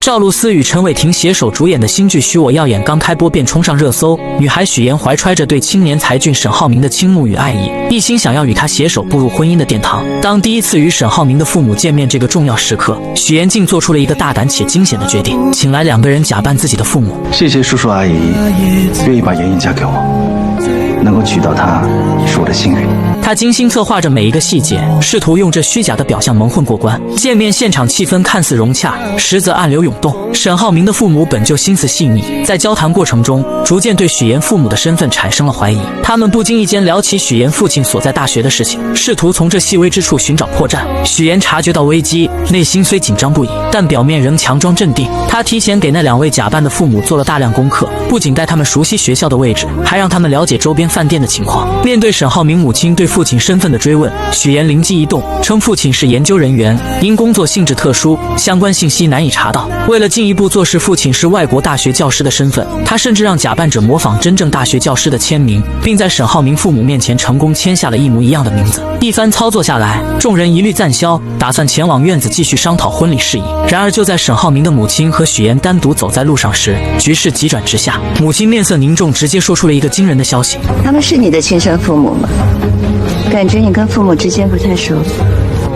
赵露思与陈伟霆携手主演的新剧《许我耀眼》刚开播便冲上热搜，女孩许妍怀揣着对青年才俊沈浩明的倾慕与爱意，一心想要与他携手步入婚姻的殿堂。当第一次与沈浩明的父母见面这个重要时刻，许妍竟做出了一个大胆且惊险的决定，请来2个人假扮自己的父母。谢谢叔叔阿姨愿意把妍妍嫁给我，能够娶到她是我的幸运。他精心策划着每一个细节，试图用这虚假的表象蒙混过关。见面现场气氛看似融洽，实则暗流涌动。沈浩明的父母本就心思细腻，在交谈过程中逐渐对许妍父母的身份产生了怀疑。他们不经意间聊起许妍父亲所在大学的事情，试图从这细微之处寻找破绽。许妍察觉到危机，内心虽紧张不已，但表面仍强装镇定。他提前给那2位假扮的父母做了大量功课，不仅带他们熟悉学校的位置，还让他们了解周边饭店的情况。面对沈浩明母亲对父亲身份的追问，许妍灵机一动，称父亲是研究人员，因工作性质特殊，相关信息难以查到。为了进一步坐实父亲是外国大学教师的身份，他甚至让假扮者模仿真正大学教师的签名，并在沈浩明父母面前成功签下了一模一样的名字。一番操作下来，众人一律赞消，打算前往院子继续商讨婚礼事宜。然而就在沈浩明的母亲和许妍单独走在路上时，局势急转直下。母亲面色凝重，直接说出了一个惊人的消息：他们是你的亲生父母吗？感觉你跟父母之间不太熟。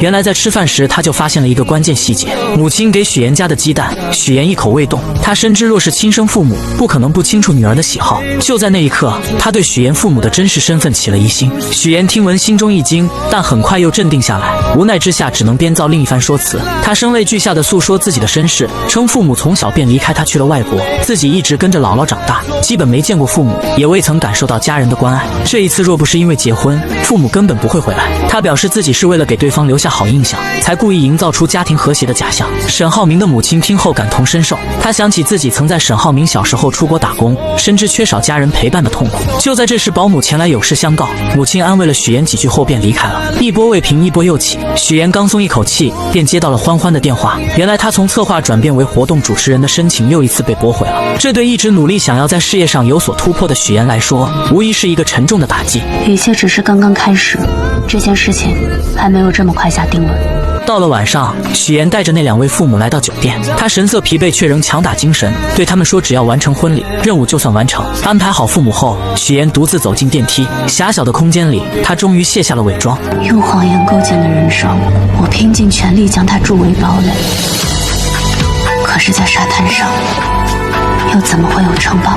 原来在吃饭时，他就发现了一个关键细节：母亲给许妍加的鸡蛋，许妍一口未动。他深知若是亲生父母，不可能不清楚女儿的喜好。就在那一刻，他对许妍父母的真实身份起了疑心。许妍听闻心中一惊，但很快又镇定下来，无奈之下只能编造另一番说辞。他声泪俱下地诉说自己的身世，称父母从小便离开他去了外国，自己一直跟着姥姥长大，基本没见过父母，也未曾感受到家人的关爱。这一次若不是因为结婚，父母根本不会回来。他表示自己是为了给对方留下好印象，才故意营造出家庭和谐的假象。沈浩明的母亲听后感同身受，她想起自己曾在沈浩明小时候出国打工，深知缺少家人陪伴的痛苦。就在这时，保姆前来有事相告，母亲安慰了许妍几句后便离开了。一波未平，一波又起，许妍刚松一口气，便接到了欢欢的电话。原来她从策划转变为活动主持人的申请又一次被驳回了。这对一直努力想要在事业上有所突破的许妍来说，无疑是一个沉重的打击。一切只是刚刚开始，这件事情还没有这么快下定论。到了晚上，许妍带着那2位父母来到酒店，她神色疲惫却仍强打精神，对他们说只要完成婚礼，任务就算完成。安排好父母后，许妍独自走进电梯，狭小的空间里，她终于卸下了伪装。用谎言构建的人生，我拼尽全力将它筑为堡垒，可是在沙滩上又怎么会有城堡？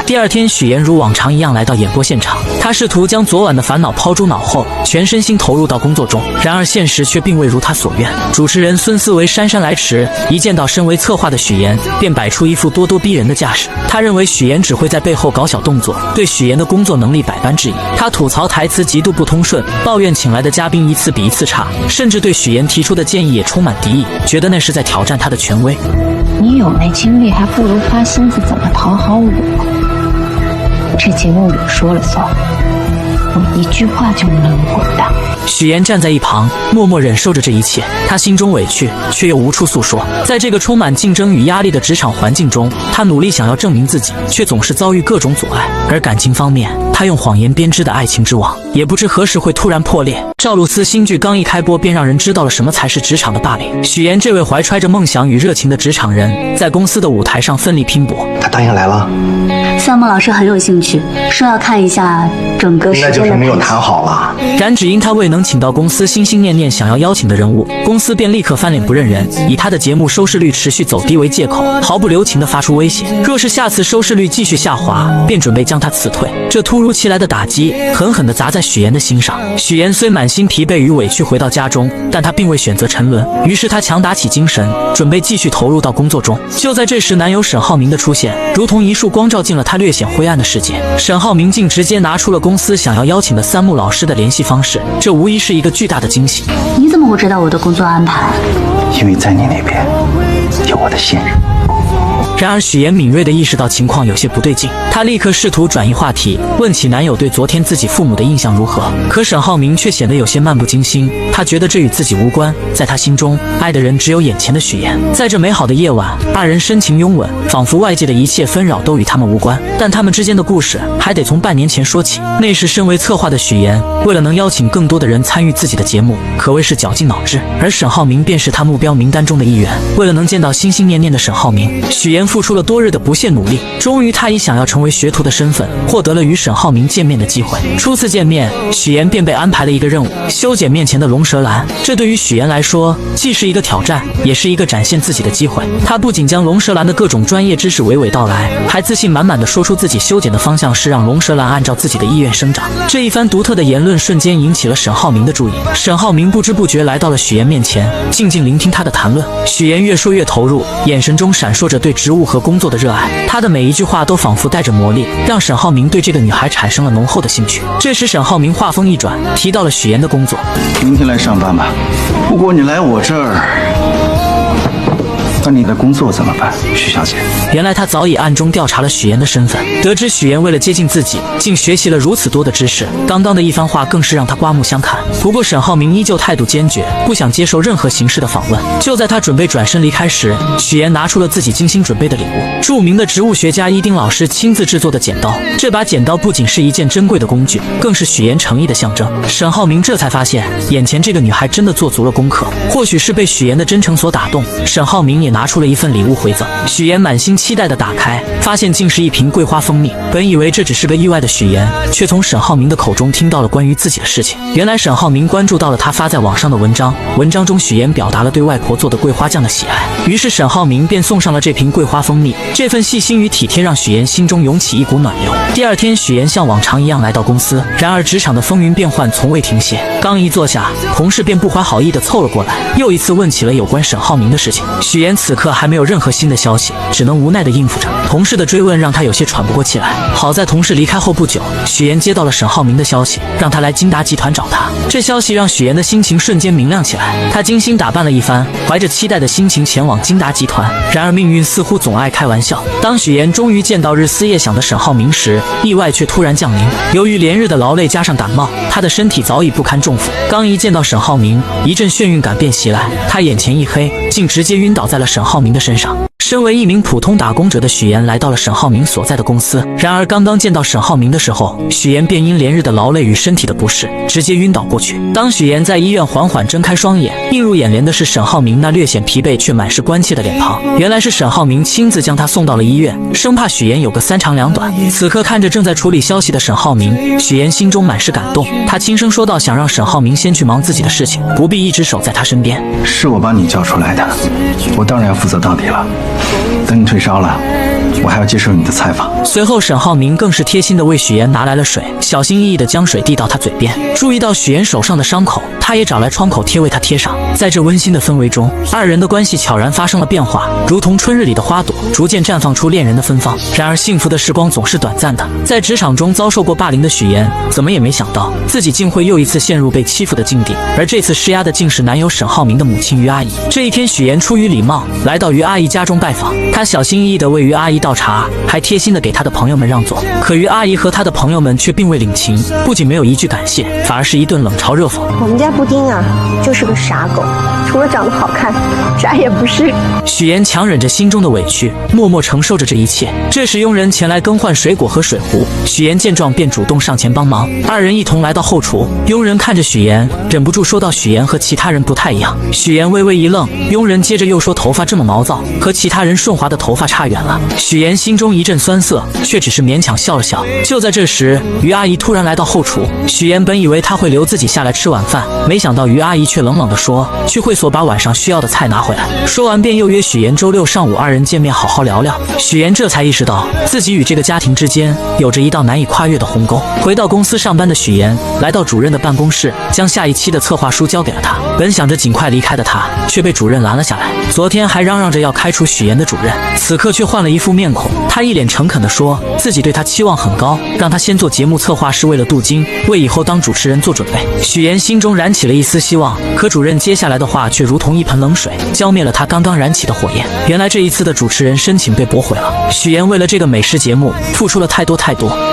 第二天，许妍如往常一样来到演播现场，她试图将昨晚的烦恼抛诸脑后，全身心投入到工作中。然而现实却并未如她所愿。主持人孙思维姗姗来迟，一见到身为策划的许妍，便摆出一副咄咄逼人的架势。他认为许妍只会在背后搞小动作，对许妍的工作能力百般质疑。他吐槽台词极度不通顺，抱怨请来的嘉宾一次比一次差，甚至对许妍提出的建议也充满敌意，觉得那是在挑战他的权威。你有那精力，还不如花心思怎么讨好我。这节目我说了算，我一句话就能滚蛋。许妍站在一旁，默默忍受着这一切。她心中委屈，却又无处诉说。在这个充满竞争与压力的职场环境中，她努力想要证明自己，却总是遭遇各种阻碍。而感情方面，她用谎言编织的爱情之网，也不知何时会突然破裂。赵露思新剧刚一开播，便让人知道了什么才是职场的霸凌。许妍这位怀揣着梦想与热情的职场人，在公司的舞台上奋力拼搏。他答应来了，夏梦老师很有兴趣，说要看一下整个时间的。那就是没有谈好了。然只因他未能请到公司心心念念想要邀请的人物，公司便立刻翻脸不认人，以他的节目收视率持续走低为借口，毫不留情地发出威胁，若是下次收视率继续下滑，便准备将他辞退。这突如其来的打击狠狠地砸在许妍的心上。许妍虽满心疲惫与委屈回到家中，但她并未选择沉沦，于是她强打起精神，准备继续投入到工作中。就在这时，男友沈浩明的出现如同一束光照进了他略显灰暗的世界。沈浩明竟直接拿出了公司想要邀请的3木老师的联系方式，这无疑是一个巨大的惊喜。你怎么会知道我的工作安排？因为在你那边有我的信任。然而许岩敏锐地意识到情况有些不对劲，她立刻试图转移话题，问起男友对昨天自己父母的印象如何。可沈浩明却显得有些漫不经心，他觉得这与自己无关，在他心中，爱的人只有眼前的许岩。在这美好的夜晚，二人深情拥吻，仿佛外界的一切纷扰都与他们无关。但他们之间的故事还得从半年前说起。那时身为策划的许岩，为了能邀请更多的人参与自己的节目，可谓是绞尽脑汁，而沈浩明便是他目标名单中的一员。为了能见到心心念念的沈浩明，许岩付出了多日的不懈努力，终于他以想要成为学徒的身份，获得了与沈浩明见面的机会。初次见面，许岩便被安排了一个任务，修剪面前的龙舌兰。这对于许岩来说，既是一个挑战，也是一个展现自己的机会。他不仅将龙舌兰的各种专业知识娓娓道来，还自信满满的说出自己修剪的方向是让龙舌兰按照自己的意愿生长。这一番独特的言论瞬间引起了沈浩明的注意。沈浩明不知不觉来到了许岩面前，静静聆听他的谈论。许岩越说越投入，眼神中闪烁着对职务和工作的热爱。他的每一句话都仿佛带着魔力，让沈浩明对这个女孩产生了浓厚的兴趣。这时沈浩明话锋一转，提到了许岩的工作。明天来上班吧。不过你来我这儿，那你的工作怎么办，许小姐？原来他早已暗中调查了许岩的身份，得知许岩为了接近自己，竟学习了如此多的知识。刚刚的一番话更是让他刮目相看。不过沈浩明依旧态度坚决，不想接受任何形式的访问。就在他准备转身离开时，许岩拿出了自己精心准备的礼物——著名的植物学家伊丁老师亲自制作的剪刀。这把剪刀不仅是一件珍贵的工具，更是许岩诚意的象征。沈浩明这才发现，眼前这个女孩真的做足了功课。或许是被许岩的真诚所打动，沈浩明也拿出了一份礼物回赠。许岩满心期待地打开，发现竟是一瓶桂花蜂蜜。本以为这只是个意外的许岩，却从沈浩明的口中听到了关于自己的事情。原来沈浩明关注到了他发在网上的文章，文章中许岩表达了对外婆做的桂花酱的喜爱，于是沈浩明便送上了这瓶桂花蜂蜜。这份细心与体贴让许岩心中涌起一股暖流。第二天，许岩像往常一样来到公司，然而职场的风云变幻从未停歇。刚一坐下，同事便不怀好意地凑了过来，又一次问起了有关沈浩明的事情。许岩此刻还没有任何新的消息，只能无奈地应付着。同事的追问让他有些喘不过气来。好在同事离开后不久，许岩接到了沈浩明的消息，让他来金达集团找他。这消息让许岩的心情瞬间明亮起来，他精心打扮了一番，怀着期待的心情前往金达集团。然而命运似乎总爱开玩笑，当许岩终于见到日思夜想的沈浩明时，意外却突然降临。由于连日的劳累加上感冒，他的身体早已不堪重负。刚一见到沈浩明，一阵眩晕感便袭来，他眼前一黑，竟直接晕倒在了沈浩明的身上。身为一名普通打工者的许岩来到了沈浩明所在的公司，然而刚刚见到沈浩明的时候，许岩便因连日的劳累与身体的不适，直接晕倒过去。当许岩在医院缓缓睁开双眼，映入眼帘的是沈浩明那略显疲惫却满是关切的脸庞。原来是沈浩明亲自将他送到了医院，生怕许岩有个三长两短。此刻看着正在处理消息的沈浩明，许岩心中满是感动，他轻声说道，想让沈浩明先去忙自己的事情，不必一直守在他身边。是我把你叫出来的，我当然要负责到底了。等你退烧了，我还要接受你的采访。随后沈浩明更是贴心地为许岩拿来了水，小心翼翼地将水递到他嘴边。注意到许岩手上的伤口，他也找来创口贴为他贴上。在这温馨的氛围中，二人的关系悄然发生了变化，如同春日里的花朵，逐渐绽放出恋人的芬芳。然而幸福的时光总是短暂的，在职场中遭受过霸凌的许岩，怎么也没想到自己竟会又一次陷入被欺负的境地，而这次施压的竟是男友沈浩明的母亲于阿姨。这一天，许岩出于礼貌来到于阿姨家中拜访，他小心翼翼地为于阿姨倒茶，还贴心地给他的朋友们让座。可于阿姨和他的朋友们却并未领情，不仅没有一句感谢，反而是一顿冷嘲热讽。我们家布丁啊，就是个傻狗，除了长得好看，啥也不是。许岩强忍着心中的委屈，默默承受着这一切。这时佣人前来更换水果和水壶，许岩见状便主动上前帮忙。二人一同来到后厨，佣人看着许岩，忍不住说道：“许岩和其他人不太一样。”许岩微微一愣，佣人接着又说：“头发这么毛躁，和其他人顺滑的头发差远了。”许岩心中一阵酸涩，却只是勉强笑了笑。就在这时，于阿姨突然来到后厨，许岩本以为她会留自己下来吃晚饭，没想到于阿姨却冷冷地说：“去会所把晚上需要的菜拿回来。”说完便又约许岩周六上午二人见面好好聊聊。许岩这才意识到自己与这个家庭之间有着一道难以跨越的鸿沟。回到公司上班的许岩来到主任的办公室，将下一期的策划书交给了他。本想着尽快离开的他，却被主任拦了下来。昨天还嚷嚷着要开除许岩的主任，此刻却换了一副面孔，他他一脸诚恳地说自己对他期望很高，让他先做节目策划是为了镀金，为以后当主持人做准备。许岩心中燃起了一丝希望，可主任接下来的话却如同一盆冷水，浇灭了他刚刚燃起的火焰。原来这一次的主持人申请被驳回了。许岩为了这个美食节目付出了太多，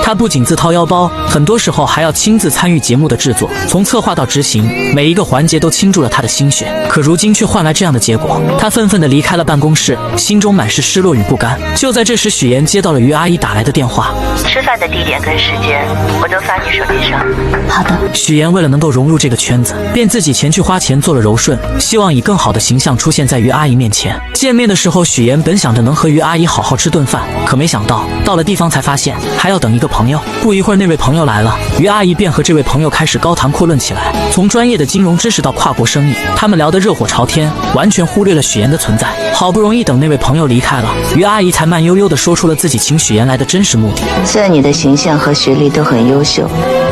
他不仅自掏腰包，很多时候还要亲自参与节目的制作，从策划到执行，每一个环节都倾注了他的心血。可如今却换来这样的结果，他愤愤地离开了办公室，心中满是失落与不甘。就在这时，许岩接到了于阿姨打来的电话。吃饭的地点跟时间我都发你手机上。好的。许岩为了能够融入这个圈子，便自己前去花钱做了柔顺，希望以更好的形象出现在于阿姨面前。见面的时候，许岩本想着能和于阿姨好好吃顿饭，可没想到到了地方才发现还要等一个朋友。不一会儿，那位朋友来了，于阿姨便和这位朋友开始高谈阔论起来，从专业的金融知识到跨国生意，他们聊得热火朝天，完全忽略了许岩的存在。好不容易等那位朋友离开了，于阿姨才慢悠悠地说出了自己请许岩来的真实目的。虽然你的形象和学历都很优秀，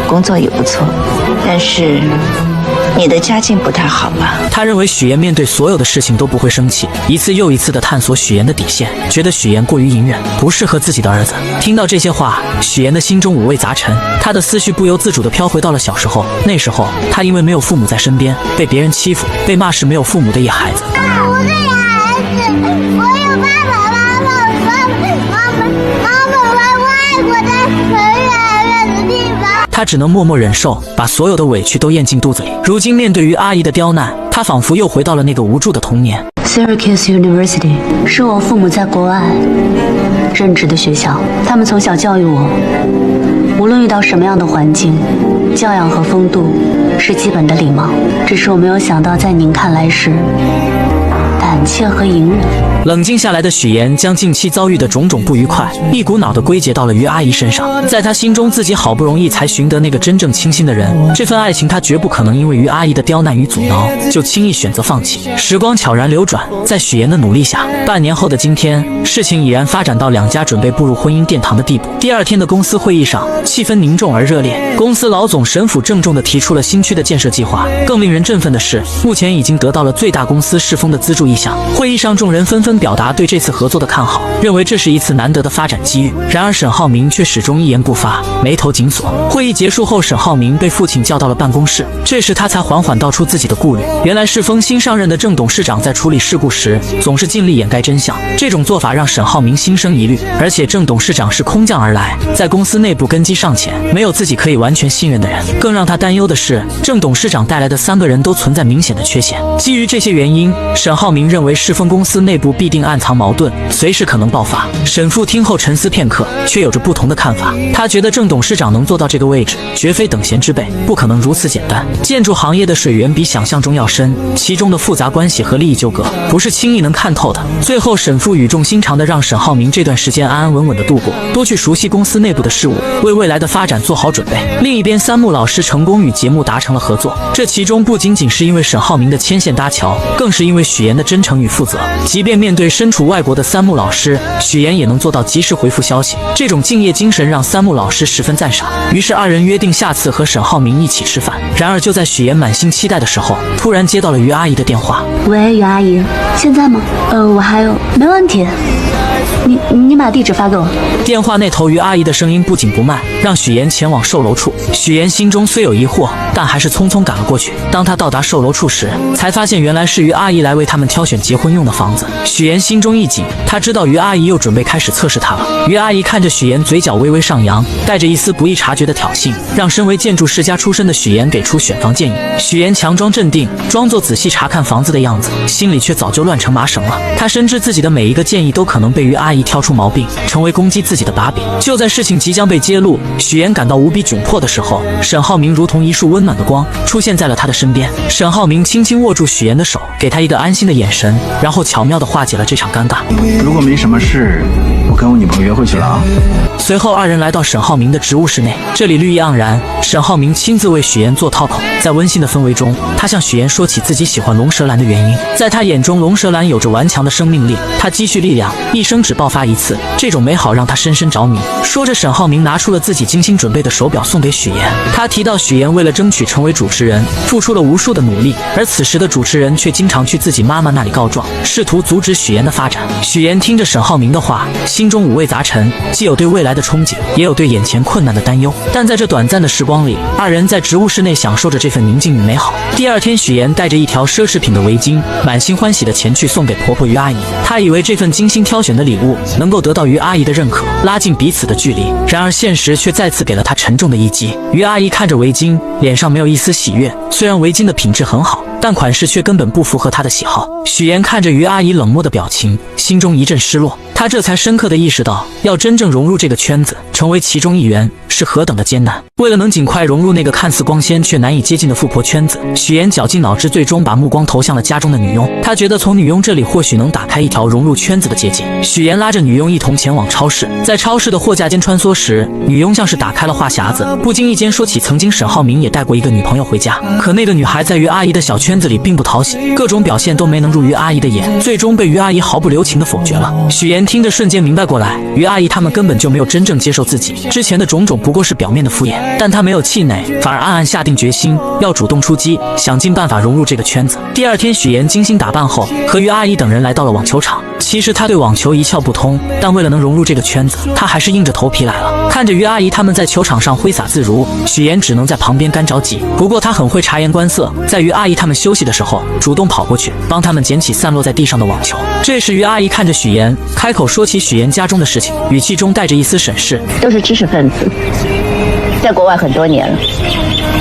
工作也不错，但是你的家境不太好吧？他认为许岩面对所有的事情都不会生气，一次又一次地探索许岩的底线，觉得许岩过于隐忍，不适合自己的儿子。听到这些话，许岩的心中五味杂陈，他的思绪不由自主地飘回到了小时候。那时候他因为没有父母在身边，被别人欺负，被骂是没有父母的野孩子。我是野孩子，我有爸爸妈妈在外国，在很远的地方。他只能默默忍受，把所有的委屈都咽进肚子里。如今面对于阿姨的刁难，他仿佛又回到了那个无助的童年。Syracuse University 是我父母在国外任职的学校，他们从小教育我，无论遇到什么样的环境，教养和风度是基本的礼貌。只是我没有想到，在您看来是胆怯和隐忍。冷静下来的许岩将近期遭遇的种种不愉快一股脑地归结到了于阿姨身上。在他心中，自己好不容易才寻得那个真正倾心的人，这份爱情他绝不可能因为于阿姨的刁难与阻挠就轻易选择放弃。时光悄然流转，在许岩的努力下，半年后的今天，事情已然发展到两家准备步入婚姻殿堂的地步。第二天的公司会议上，气氛凝重而热烈。公司老总沈府郑重地提出了新区的建设计划。更令人振奋的是，目前已经得到了最大公司世丰的资助意向。会议上，众人纷纷表达对这次合作的看好，认为这是一次难得的发展机遇。然而沈浩明却始终一言不发，眉头紧锁。会议结束后，沈浩明被父亲叫到了办公室，这时他才缓缓道出自己的顾虑。原来世丰新上任的郑董事长在处理事故时总是尽力掩盖真相，这种做法让沈浩明心生疑虑。而且郑董事长是空降而来，在公司内部根基尚浅，没有自己可以完全信任的人。更让他担忧的是，郑董事长带来的3个人都存在明显的缺陷。基于这些原因，沈浩明认为世丰公司内部必定暗藏矛盾，随时可能爆发。沈父听后沉思片刻，却有着不同的看法。他觉得郑董事长能做到这个位置，绝非等闲之辈，不可能如此简单。建筑行业的水源比想象中要深，其中的复杂关系和利益纠葛不是轻易能看透的。最后，沈父语重心长地让沈浩明这段时间安安稳稳地度过，多去熟悉公司内部的事务，为未来的发展做好准备。另一边，三木老师成功与节目达成了合作，这其中不仅仅是因为沈浩明的牵线搭桥，更是因为许岩的真诚与负责。即便面对身处外国的三木老师，许岩也能做到及时回复消息，这种敬业精神让三木老师十分赞赏。于是二人约定下次和沈浩明一起吃饭。然而就在许岩满心期待的时候，突然接到了于阿姨的电话。喂，于阿姨，现在吗？我还有，没问题。你把地址发给我。电话那头于阿姨的声音不紧不慢，让许岩前往售楼处。许岩心中虽有疑惑，但还是匆匆赶了过去。当他到达售楼处时，才发现原来是于阿姨来为他们挑选结婚用的房子。许岩心中一紧，他知道于阿姨又准备开始测试他了。于阿姨看着许岩，嘴角微微上扬，带着一丝不易察觉的挑衅，让身为建筑世家出身的许岩给出选房建议。许岩强装镇定，装作仔细查看房子的样子，心里却早就乱成麻绳了。他深知自己的每一个建议都可能被于阿姨挑出毛病，成为攻击自己的把柄。就在事情即将被揭露，许岩感到无比窘迫的时候，沈浩明如同一束温暖的光出现在了他的身边。沈浩明轻轻握住许岩的手，给他一个安心的眼神，然后巧妙地化解了这场尴尬。如果没什么事，我跟我女朋友约会去了啊。随后二人来到沈浩明的职务室内，这里绿意盎然，沈浩明亲自为许岩做套口。在温馨的氛围中，他向许岩说起自己喜欢龙舌兰的原因。在他眼中，龙舌兰有着顽强的生命力，它积蓄力量，一生只爆发一次，这种美好让他深深着迷。说着，沈浩明拿出了自己己精心准备的手表送给许妍。他提到许妍为了争取成为主持人，付出了无数的努力，而此时的主持人却经常去自己妈妈那里告状，试图阻止许妍的发展。许妍听着沈浩明的话，心中五味杂陈，既有对未来的憧憬，也有对眼前困难的担忧。但在这短暂的时光里，二人在植物室内享受着这份宁静与美好。第二天，许妍带着一条奢侈品的围巾，满心欢喜的前去送给婆婆于阿姨。她以为这份精心挑选的礼物能够得到于阿姨的认可，拉近彼此的距离。然而现实却再次给了她沉重的一击。于阿姨看着围巾，脸上没有一丝喜悦。虽然围巾的品质很好，但款式却根本不符合她的喜好。许妍看着于阿姨冷漠的表情，心中一阵失落。她这才深刻地意识到，要真正融入这个圈子，成为其中一员，是何等的艰难。为了能尽快融入那个看似光鲜却难以接近的富婆圈子，许妍绞尽脑汁，最终把目光投向了家中的女佣。她觉得从女佣这里或许能打开一条融入圈子的捷径。许妍拉着女佣一同前往超市，在超市的货架间穿梭时，女佣像是打开了话匣子，不经意间说起曾经沈浩明也带过一个女朋友回家。可那个女孩在于阿姨的小圈子里并不讨喜，各种表现都没能入于阿姨的眼，最终被于阿姨毫不留情地否决了。许妍听着瞬间明白过来，于阿姨他们根本就没有真正接受自己，之前的种种不过是表面的敷衍。但她没有气馁，反而暗暗下定决心要主动出击，想尽办法融入这个圈子。第二天，许妍精心打扮后，和于阿姨等人来到了网球场。其实她对网球一窍不通，但为了能融入这个圈子，她还是硬着头皮来了。看着于阿姨他们在球场上挥洒自如，许妍只能在旁边干着急。不过她很会察言观色，在于阿姨他们休息的时候，主动跑过去帮他们捡起散落在地上的网球。这时于阿姨看着许妍，开口说起许妍家中的事情，语气中带着一丝审视。都是知识分子，在国外很多年了。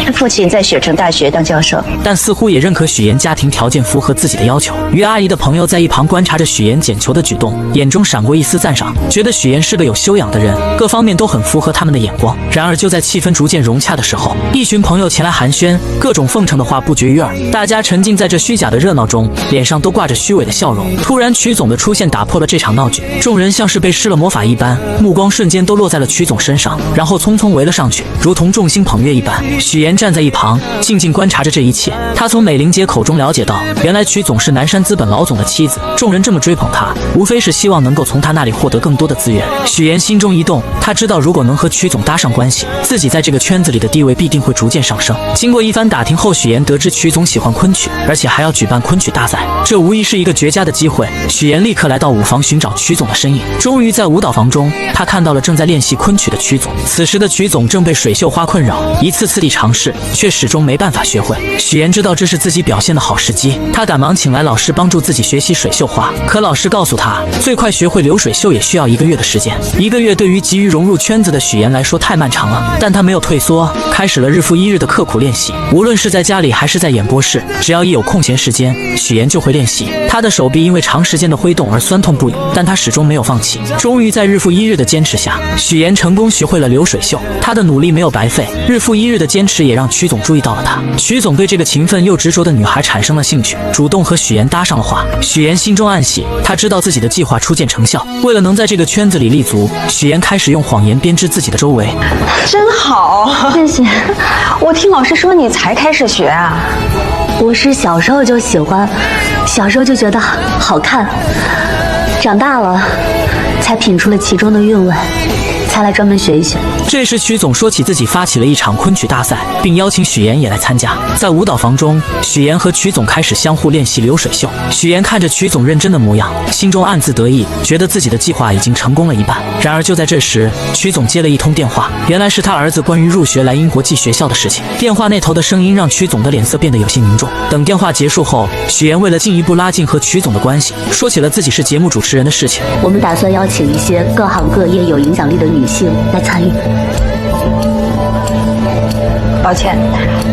他父亲在雪城大学当教授，但似乎也认可许妍家庭条件符合自己的要求。于阿姨的朋友在一旁观察着许妍捡球的举动，眼中闪过一丝赞赏，觉得许妍是个有修养的人，各方面都很符合他们的眼光。然而就在气氛逐渐融洽的时候，一群朋友前来寒暄，各种奉承的话不绝于耳。大家沉浸在这虚假的热闹中，脸上都挂着虚伪的笑容。突然曲总的出现打破了这场闹剧，众人像是被施了魔法一般，目光瞬间都落在了曲总身上，然后匆匆围了上去，如同众星捧月一般。许妍站在一旁静静观察着这一切。她从美玲姐口中了解到，原来曲总是南山资本老总的妻子，众人这么追捧她，无非是希望能够从她那里获得更多的资源。许妍心中一动，她知道如果能和曲总搭上关系，自己在这个圈子里的地位必定会逐渐上升。经过一番打听后，许妍得知曲总喜欢昆曲，而且还要举办昆曲大赛，这无疑是一个绝佳的机会。许妍立刻来到舞房寻找曲总的身影。终于在舞蹈房中，她看到了正在练习昆曲的曲总。此时的曲总正被水袖花困扰，一次次地尝试，却始终没办法学会。许妍知道这是自己表现的好时机，她赶忙请来老师帮助自己学习水袖花。可老师告诉她，最快学会流水袖也需要1个月的时间。1个月对于急于融入圈子的许妍来说太漫长了，但她没有退缩，开始了日复一日的刻苦练习。无论是在家里还是在演播室，只要一有空闲时间，许妍就会练习。她的手臂因为长时间的挥动而酸痛不已，但她始终没有放弃。终于在日复一日的坚持下，许妍成功学会了流水袖。她的努力没有白费，日复一日的坚持也让曲总注意到了她。曲总对这个勤奋又执着的女孩产生了兴趣，主动和许妍搭上了话。许妍心中暗喜，她知道自己的计划初见成效。为了能在这个圈子里立足，许妍开始用谎言编织自己的周围。真好，谢谢。我听老师说你才开始学啊。我是小时候就喜欢，小时候就觉得好看，长大了才品出了其中的韵味，才来专门学一学。这时曲总说起自己发起了一场昆曲大赛，并邀请许妍也来参加。在舞蹈房中，许妍和曲总开始相互练习流水袖。许妍看着曲总认真的模样，心中暗自得意，觉得自己的计划已经成功了一半。然而就在这时，曲总接了一通电话，原来是他儿子关于入学来英国际学校的事情。电话那头的声音让曲总的脸色变得有些凝重。等电话结束后，许妍为了进一步拉近和曲总的关系，说起了自己是节目主持人的事情。我们打算邀请一些各行各业有影响力的女性来参与。抱歉，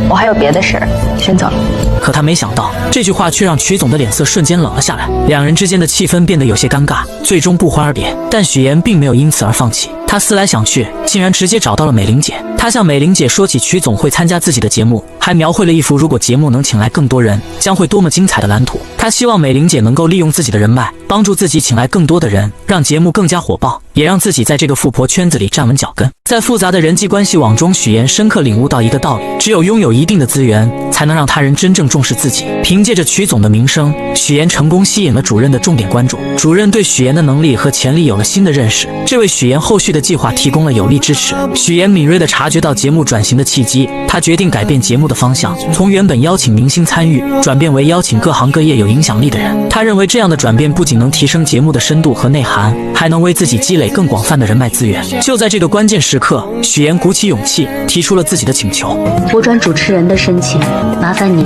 我还有别的事儿，先走了。可他没想到，这句话却让曲总的脸色瞬间冷了下来，两人之间的气氛变得有些尴尬，最终不欢而别。但许妍并没有因此而放弃，她思来想去，竟然直接找到了美玲姐。她向美玲姐说起曲总会参加自己的节目，还描绘了一幅如果节目能请来更多人，将会多么精彩的蓝图。她希望美玲姐能够利用自己的人脉，帮助自己请来更多的人，让节目更加火爆，也让自己在这个富婆圈子里站稳脚跟。在复杂的人际关系网中，许妍深刻领悟到一个道理：只有拥有一定的资源，才能让他人真正重视自己。凭借着曲总的名声，许妍成功吸引了主任的重点关注。主任对许妍妍的能力和潜力有了新的认识，这为许妍后续的计划提供了有力支持。许妍敏锐地察觉到节目转型的契机，她决定改变节目的方向，从原本邀请明星参与，转变为邀请各行各业有影响力的人。她认为这样的转变不仅能提升节目的深度和内涵，还能为自己积累更广泛的人脉资源。就在这个关键时刻，许妍鼓起勇气提出了自己的请求。我转主持人的申请，麻烦您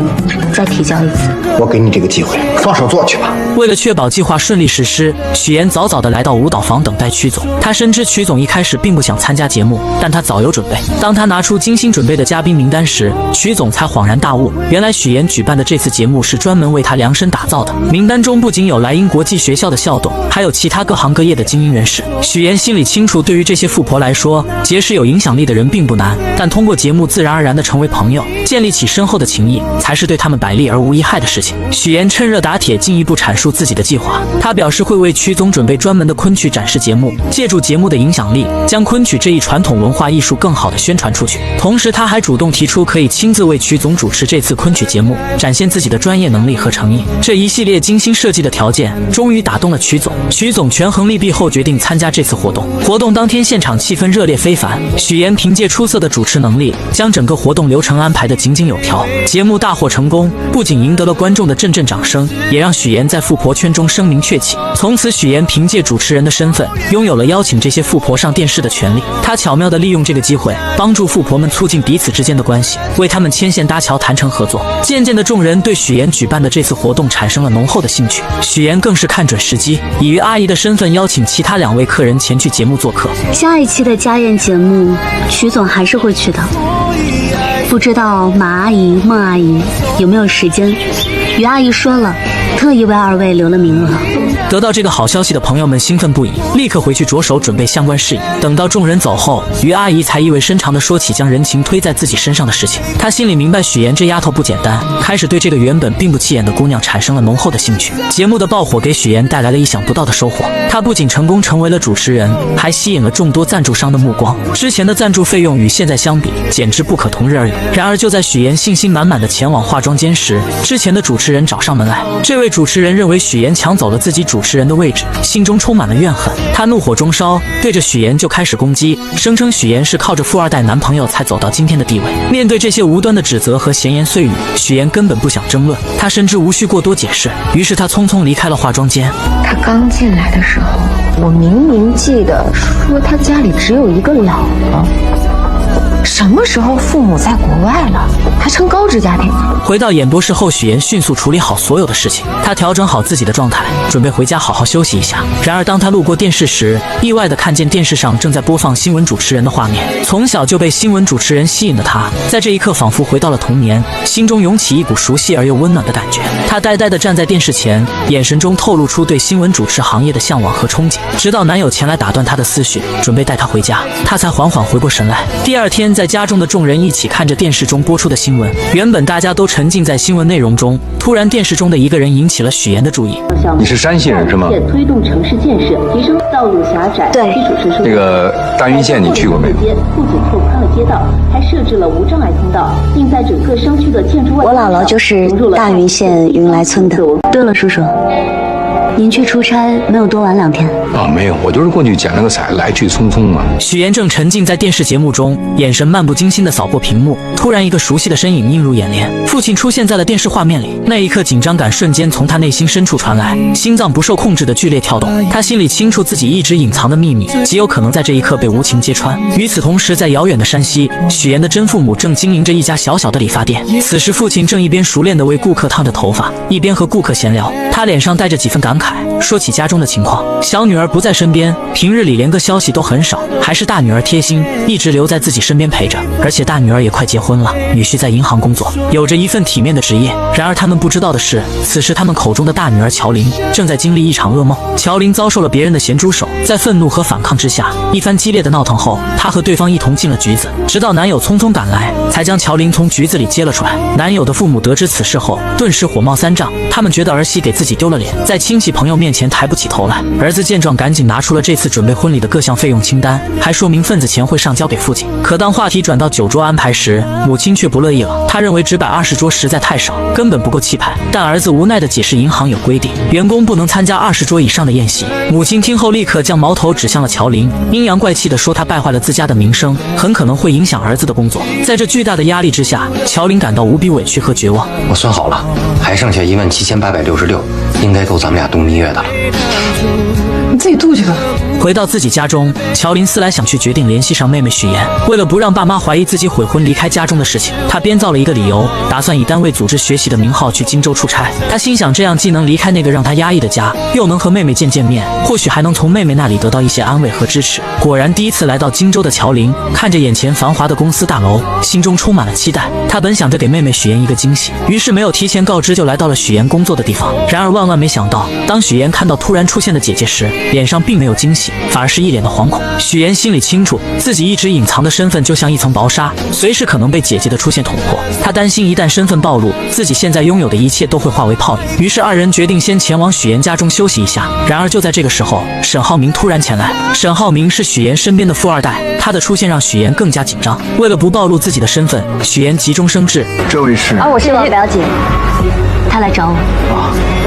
再提交一次。我给你这个机会，放手做去吧。为了确保计划顺利实施，许妍早早地来到舞蹈房等待曲总。她深知曲总一开始并不想参加节目，但他早有准备。当他拿出精心准备的嘉宾名单时，曲总才恍然大悟，原来许妍举办的这次节目是专门为他量身打造的。名单中不仅有莱茵国际学校的校董，还有其他各行各业的精英人士。许妍心里清楚，对于这些富婆来说，结识有影响力的人并不难，但通过节目自然而然地成为朋友，建立起深厚的情谊，才是对他们百利而无一害的事情。许妍趁热打铁，进一步阐述自己的计划。他表示会为曲总准备专门的昆曲展示节目，借助节目的影响力，将昆曲这一传统文化艺术更好地宣传出去。同时，他还主动提出可以亲自为曲总主持这次昆曲节目，展现自己的专业能力和诚意。这一系列精心设计的条件，终于打动了曲总。曲总权衡利弊后，决定参加这次活动。活动当天，现场气氛热烈非凡。许妍凭借出色的主持能力，将整个活动流程安排得井井有条。节目大获成功，不仅赢得了观众的阵阵掌声，也让许妍在富婆圈中声名鹊起。从此，许妍凭借主持人的身份，拥有了邀请这些富婆上电视的权利。她巧妙地利用这个机会，帮助富婆们促进彼此之间的关系，为他们牵线搭桥，谈成合作。渐渐的，众人对许妍举办的这次活动产生了浓厚的兴趣。许妍更是看准时机，以于阿姨的身份邀请其他2位客人前去节目做客。下一期的家宴节目，曲总还是会去的。不知道马阿姨、孟阿姨有没有时间？于阿姨说了，特意为2位留了名额。得到这个好消息的朋友们兴奋不已，立刻回去着手准备相关事宜。等到众人走后，于阿姨才意味深长地说起将人情推在自己身上的事情。她心里明白许妍这丫头不简单，开始对这个原本并不起眼的姑娘产生了浓厚的兴趣。节目的爆火给许妍带来了意想不到的收获，她不仅成功成为了主持人，还吸引了众多赞助商的目光。之前的赞助费用与现在相比，简直不可同日而语。然而就在许妍信心满满地前往化妆间时，之前的主持人找上门来。这位主持人认为许妍抢走了自己主持人的位置，心中充满了怨恨。他怒火中烧，对着许妍就开始攻击，声称许妍是靠着富2代男朋友才走到今天的地位。面对这些无端的指责和闲言碎语，许妍根本不想争论，她深知无需过多解释，于是她匆匆离开了化妆间。他刚进来的时候，我明明记得说他家里只有一个老婆。什么时候父母在国外了，还成高知家庭了？回到演播室后，许妍迅速处理好所有的事情，她调整好自己的状态，准备回家好好休息一下。然而当她路过电视时，意外地看见电视上正在播放新闻主持人的画面。从小就被新闻主持人吸引的她，在这一刻仿佛回到了童年，心中涌起一股熟悉而又温暖的感觉。她呆呆地站在电视前，眼神中透露出对新闻主持行业的向往和憧憬。直到男友前来打断她的思绪，准备带她回家，她才缓缓回过神来。第二天，在家中的众人一起看着电视中播出的新闻，原本大家都沉浸在新闻内容中，突然电视中的一个人引起了许妍的注意。你是山西人是吗？推动城市建设，提升道路狭窄，对，基础设施。那个大云县你去过没有？不仅拓宽了街道，还设置了无障碍通道，并在整个商区的建筑外。我姥姥就是大云县云来村的。对了，叔叔，您去出差没有多玩2天？没有，我就是过去剪了个彩，来去匆匆嘛。许妍正沉浸在电视节目中，眼神漫不经心地扫过屏幕，突然一个熟悉的身影映入眼帘，父亲出现在了电视画面里。那一刻，紧张感瞬间从他内心深处传来，心脏不受控制的剧烈跳动。他心里清楚自己一直隐藏的秘密，极有可能在这一刻被无情揭穿。与此同时，在遥远的山西，许妍的真父母正经营着一家小小的理发店。此时，父亲正一边熟练地为顾客烫着头发，一边和顾客闲聊。他脸上带着几分感慨，说起家中的情况。小女儿不在身边，平日里连个消息都很少，还是大女儿贴心，一直留在自己身边陪着。而且大女儿也快结婚了，女婿在银行工作，有着一份体面的职业。然而他们不知道的是，此时他们口中的大女儿乔琳正在经历一场噩梦。乔琳遭受了别人的咸猪手，在愤怒和反抗之下，一番激烈的闹腾后，她和对方一同进了局子，直到男友匆匆赶来，才将乔琳从局子里接了出来。男友的父母得知此事后，顿时火冒三丈，他们觉得儿媳给自己丢了脸，在亲戚朋友面前抬不起头来。儿子见状，赶紧拿出了这次准备婚礼的各项费用清单，还说明份子钱会上交给父亲。可当话题转到酒桌安排时，母亲却不乐意了，她认为只摆20桌实在太少，根本不够气派。但儿子无奈地解释，银行有规定，员工不能参加20桌以上的宴席。母亲听后立刻将矛头指向了乔琳，阴阳怪气地说她败坏了自家的名声，很可能会影响儿子的工作。在这巨大的压力之下，乔琳感到无比委屈和绝望。我算好了，还剩下17866，应该够咱们俩度蜜月的了。你自己度去吧。回到自己家中，乔琳思来想去，决定联系上妹妹许妍。为了不让爸妈怀疑自己悔婚离开家中的事情，她编造了一个理由，打算以单位组织学习的名号去荆州出差。她心想，这样既能离开那个让她压抑的家，又能和妹妹见面，或许还能从妹妹那里得到一些安慰和支持。果然，第一次来到荆州的乔琳，看着眼前繁华的公司大楼，心中充满了期待。她本想着给妹妹许妍一个惊喜，于是没有提前告知，就来到了许妍工作的地方。然而万万没想到，当许妍看到突然出现的姐姐时，脸上并没有惊喜，反而是一脸的惶恐。许妍心里清楚，自己一直隐藏的身份就像一层薄纱，随时可能被姐姐的出现捅破。她担心一旦身份暴露，自己现在拥有的一切都会化为泡影。于是二人决定先前往许妍家中休息一下。然而就在这个时候，沈浩明突然前来。沈浩明是许妍身边的富二代，他的出现让许妍更加紧张。为了不暴露自己的身份，许妍急中生智，这位是我是王表姐。他来找我。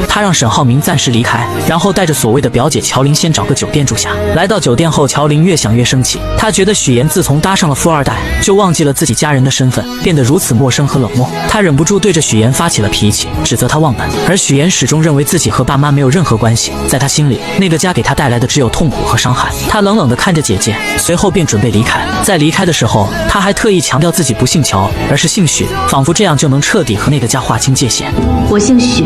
他让沈浩明暂时离开，然后带着所谓的表姐乔琳先找个酒店住下。来到酒店后，乔琳越想越生气，她觉得许妍自从搭上了富二代，就忘记了自己家人的身份，变得如此陌生和冷漠。她忍不住对着许妍发起了脾气，指责她忘本。而许妍始终认为自己和爸妈没有任何关系，在她心里，那个家给她带来的只有痛苦和伤害。她冷冷地看着姐姐，随后便准备离开。在离开的时候，她还特意强调自己不姓乔，而是姓许，仿佛这样就能彻底和那个家划清界限。我姓许，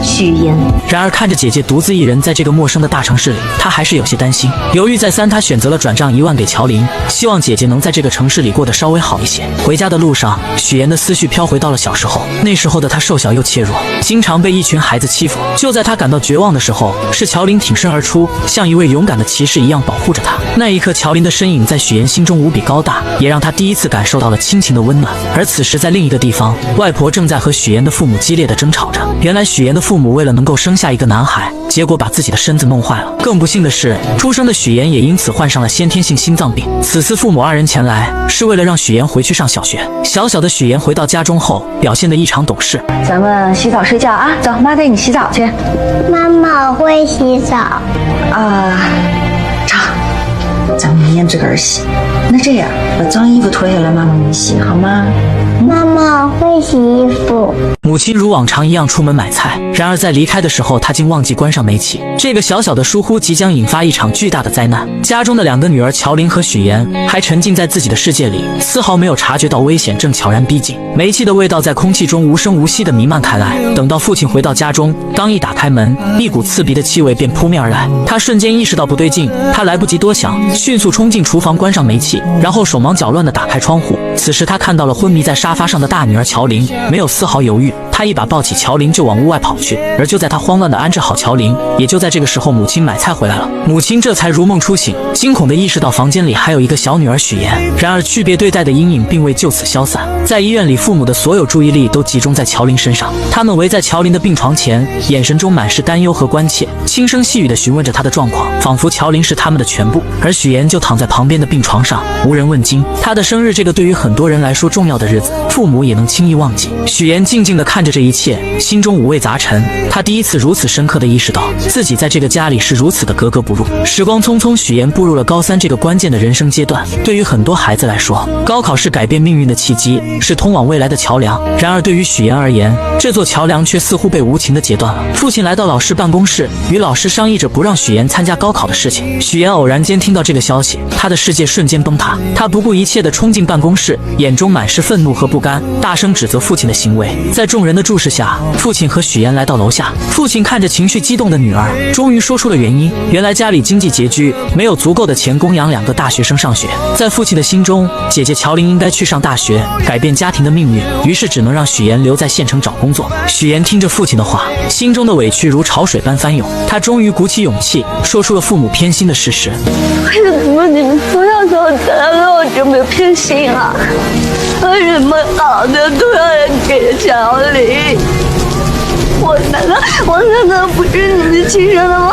许妍。然而看着姐姐独自一人在这个陌生的大城市里，她还是有些担心。犹豫再三，她选择了转账1万给乔琳，希望姐姐能在这个城市里过得稍微好一些。回家的路上，许妍的思绪飘回到了小时候，那时候的她瘦小又怯弱，经常被一群孩子欺负。就在她感到绝望的时候，是乔琳挺身而出，像一位勇敢的骑士一样保护着她。那一刻，乔琳的身影在许妍心中无比高大，也让她第一次感受到了亲情的温暖。而此时在另一个地方，外婆正在和许妍的父母激烈的争吵着。原来许妍的父母为了能够生下一个男孩，结果把自己的身子弄坏了。更不幸的是，出生的许妍也因此患上了先天性心脏病。此次父母二人前来，是为了让许妍回去上小学。小小的许妍回到家中后，表现得异常懂事。咱们洗澡睡觉啊，走，妈带你洗澡去。妈妈，我会洗澡。成，咱们明天自个儿洗。那这样，把脏衣服脱下来，妈妈给你洗好吗？妈妈，我会洗衣服。母亲如往常一样出门买菜，然而在离开的时候，她竟忘记关上煤气。这个小小的疏忽即将引发一场巨大的灾难。家中的2个女儿乔琳和许妍还沉浸在自己的世界里，丝毫没有察觉到危险正悄然逼近。煤气的味道在空气中无声无息地弥漫开来。等到父亲回到家中，刚一打开门，一股刺鼻的气味便扑面而来。他瞬间意识到不对劲，他来不及多想，迅速冲进厨房关上煤气，然后手忙脚乱地打开窗户。此时他看到了昏迷在沙发上的大女儿乔琳，没有丝毫犹豫，他一把抱起乔琳就往屋外跑去。而就在他慌乱地安置好乔琳，也就在这个时候，母亲买菜回来了。母亲这才如梦初醒，惊恐地意识到房间里还有一个小女儿许妍。然而区别对待的阴影并未就此消散。在医院里，父母的所有注意力都集中在乔琳身上，他们围在乔琳的病床前，眼神中满是担忧和关切，轻声细语地询问着她的状况，仿佛乔琳是他们的全部。而许妍就躺在旁边的病床上，无人问津。她的生日，这个对于很多人来说重要的日子，父母也能轻易忘记。许妍静静地看着这一切，心中五味杂陈。她第一次如此深刻地意识到，自己在这个家里是如此的格格不入。时光匆匆，许妍步入了高3这个关键的人生阶段。对于很多孩子来说，高考是改变命运的契机，是通往未来的桥梁。然而对于许妍而言，这座桥梁却似乎被无情地截断了。父亲来到老师办公室，与老师商议着不让许妍参加高考的事情。许妍偶然间听到这个消息，她的世界瞬间崩塌。她不顾一切地冲进办公室，眼中满是愤怒和不甘，大声指责父亲的行为。在众人的的注视下，父亲和许妍来到楼下。父亲看着情绪激动的女儿，终于说出了原因。原来家里经济拮据，没有足够的钱供养2个大学生上学。在父亲的心中，姐姐乔琳应该去上大学，改变家庭的命运，于是只能让许妍留在县城找工作。许妍听着父亲的话，心中的委屈如潮水般翻涌。她终于鼓起勇气，说出了父母偏心的事实。为什么你们从小到大都有这么偏心啊？为什么好的都要给乔琳？我难道不是你们亲生的吗？